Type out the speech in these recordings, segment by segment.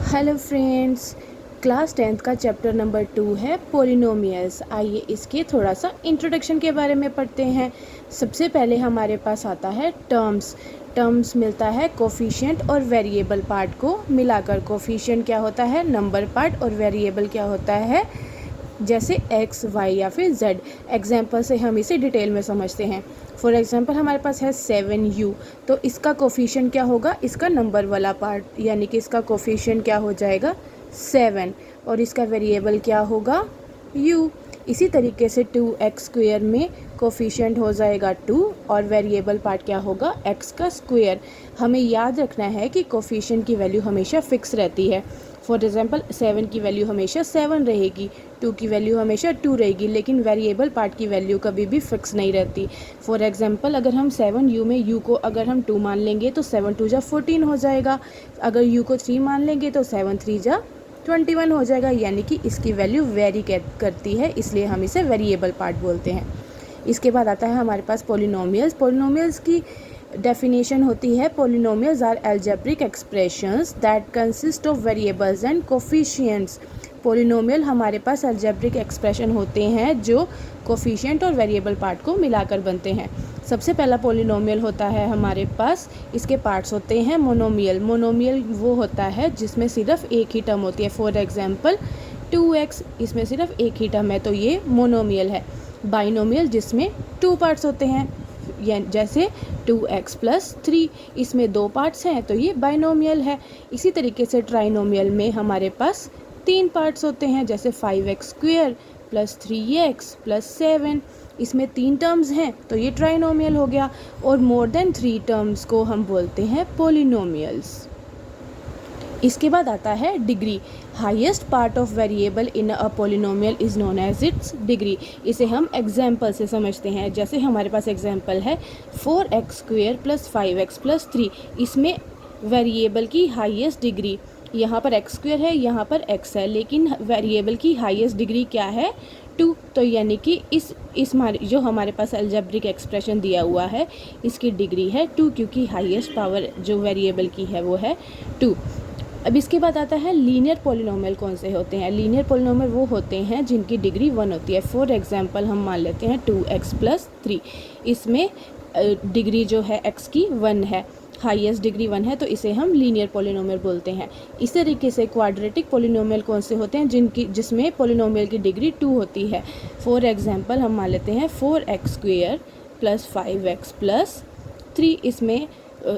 Hello friends, class 10th का chapter number 2 है polynomials. आइए इसके थोड़ा सा इंट्रोडक्शन के बारे में पढ़ते हैं। सबसे पहले हमारे पास आता है टर्म्स मिलता है कोफिशिएंट और वेरिएबल पार्ट को मिलाकर। कोफिशिएंट क्या होता है? नंबर पार्ट, और वेरिएबल क्या होता है? जैसे x, y या फिर z। एग्जाम्पल से हम इसे डिटेल में समझते हैं। फॉर एग्जाम्पल हमारे पास है 7u, तो इसका कोफिशिएंट क्या होगा? इसका नंबर वाला पार्ट, यानी कि इसका कोफिशिएंट क्या हो जाएगा? 7, और इसका वेरिएबल क्या होगा? u। इसी तरीके से 2x² में कोफिशिएंट हो जाएगा 2 और वेरिएबल पार्ट क्या होगा? x का स्क्वायर। हमें याद रखना है कि कोफिशिएंट की वैल्यू हमेशा फिक्स रहती है। फॉर एग्जाम्पल 7 की वैल्यू हमेशा 7 रहेगी, 2 की वैल्यू हमेशा 2 रहेगी, लेकिन वेरिएबल पार्ट की वैल्यू कभी भी फिक्स नहीं रहती। फॉर एग्जाम्पल अगर हम 7u में u को अगर हम 2 मान लेंगे तो 7 2 जा 14 हो जाएगा। अगर u को 3 मान लेंगे तो 7 3 जा 21 हो जाएगा, यानी कि इसकी वैल्यू वेरी करती है, इसलिए हम इसे वेरिएबल पार्ट बोलते हैं। इसके बाद आता है हमारे पास पोलिनोमियल्स। पोलिनोमियल्स की डेफिनेशन होती है, polynomials are algebraic expressions that consist of variables and coefficients. Polynomial हमारे पास एल्जेब्रिक एक्सप्रेशन होते हैं जो कोफिशिएंट और वेरिएबल पार्ट को मिलाकर बनते हैं। सबसे पहला पोलिनोमियल होता है हमारे पास, इसके पार्ट्स होते हैं मोनोमियल। मोनोमियल वो होता है जिसमें सिर्फ एक ही टर्म होती है। फॉर एग्जांपल 2x, इसमें सिर्फ एक ही टर्म है, तो ये मोनोमियल है। बाइनोमियल जिसमें 2 पार्ट्स होते हैं, जैसे 2x + 3, इसमें 2 पार्ट्स हैं, तो ये बाइनोमियल है। इसी तरीके से ट्राइनोमियल में हमारे पास 3 पार्ट्स होते हैं, जैसे 5x² + 3x + 7, इसमें 3 टर्म्स हैं, तो ये ट्राइनोमियल हो गया। और मोर देन 3 टर्म्स को हम बोलते हैं पोलिनोमियल्स। इसके बाद आता है degree. Highest part of variable in a polynomial is known as its degree. इसे हम एग्जाम्पल से समझते हैं। जैसे हमारे पास एग्जाम्पल है 4x² + 5x + 3, इसमें वेरिएबल की हाईएस्ट डिग्री, यहाँ पर x² है, यहाँ पर x है, लेकिन वेरिएबल की हाईएस्ट डिग्री क्या है? 2। तो यानी कि इस जो हमारे पास अलजेब्रिक एक्सप्रेशन दिया हुआ है, इसकी डिग्री है 2, क्योंकि हाईएस्ट पावर जो वेरिएबल की है वो है 2। अब इसके बाद आता है लीनियर पोलिनोमियल कौन से होते हैं? लीनियर पोलिनोमियल वो होते हैं जिनकी डिग्री 1 होती है। फॉर एग्जांपल हम मान लेते हैं 2x + 3, इसमें डिग्री जो है x की 1 है, हाईएस्ट डिग्री 1 है, तो इसे हम लीनियर पोलिनोमियल बोलते हैं। इस तरीके से क्वाड्रेटिक पोलिनोमियल कौन से होते हैं? जिसमें पोलिनोमियल की डिग्री 2 होती है। फॉर एग्जांपल हम मान लेते हैं 4x² + 5x + 3, इसमें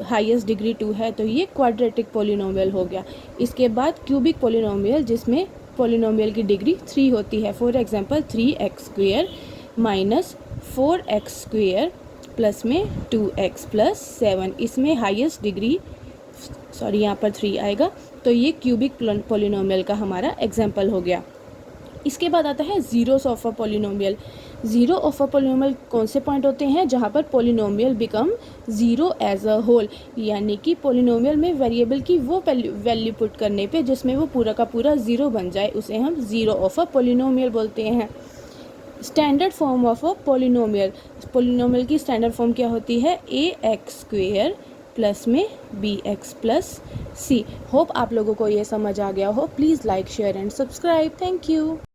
हाईएस्ट डिग्री 2 है, तो ये क्वाड्रेटिक पोलिनोमियल हो गया। इसके बाद क्यूबिक पोलिनोमियल, जिसमें पोलिनोमियल की डिग्री 3 होती है। For example 3x² - 4x² plus में 2x + 7, इसमें हाईएस्ट डिग्री, यहाँ पर 3 आएगा, तो ये क्यूबिक पोलिनोमियल का हमारा एग्जाम्पल हो गया। इसके बाद आता है zeros of a polynomial. Zero of a polynomial कौन से पॉइंट होते हैं? जहाँ पर polynomial become zero as a whole, यानी कि पोलिनोमियल में वेरिएबल की वो वैल्यू पुट करने पे जिसमें वो पूरा का पूरा ज़ीरो बन जाए, उसे हम जीरो ऑफ अ पोलिनोमियल बोलते हैं। Standard form of a polynomial. Polynomial की स्टैंडर्ड फॉर्म क्या होती है? ax² प्लस में bx + c। होप आप लोगों को ये समझ आ गया हो। Please like, share and subscribe. Thank you.